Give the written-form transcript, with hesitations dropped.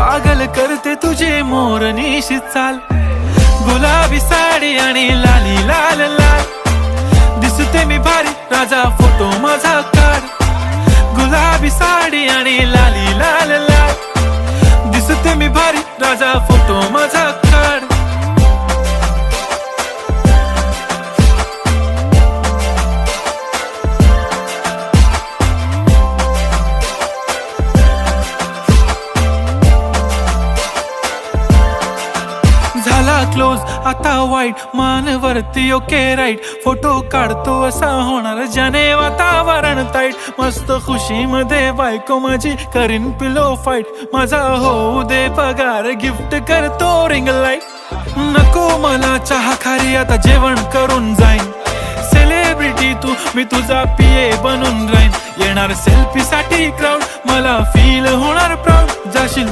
पागल करते तुझे मोरनीशी चाल, गुलाबी साडी आणि लाली लाल लाल. दिसते मी भारी राजा फोटो माझा काढ, गुलाबी साडी आणि लाली लाल लाल. दिसते मी भारी राजा फोटो माझा काढ. झाला क्लोज आता वाईट, मानवरती ओके राईट. फोटो काढतो असा होणार ज्याने वातावरण ताईट. मस्त खुशी मध्ये बायको माझी करीन पिलो फाईट. माझा होऊ दे पगार, गिफ्ट करतो रिंग लाईट. नको मला चहा खारी, आता जेवण करून जाईन. सेलिब्रिटी तू, मी तुझा पिये बनून राहीन. येणार सेल्फी साठी क्राऊड, मला फील होणार प्राऊड. जाशील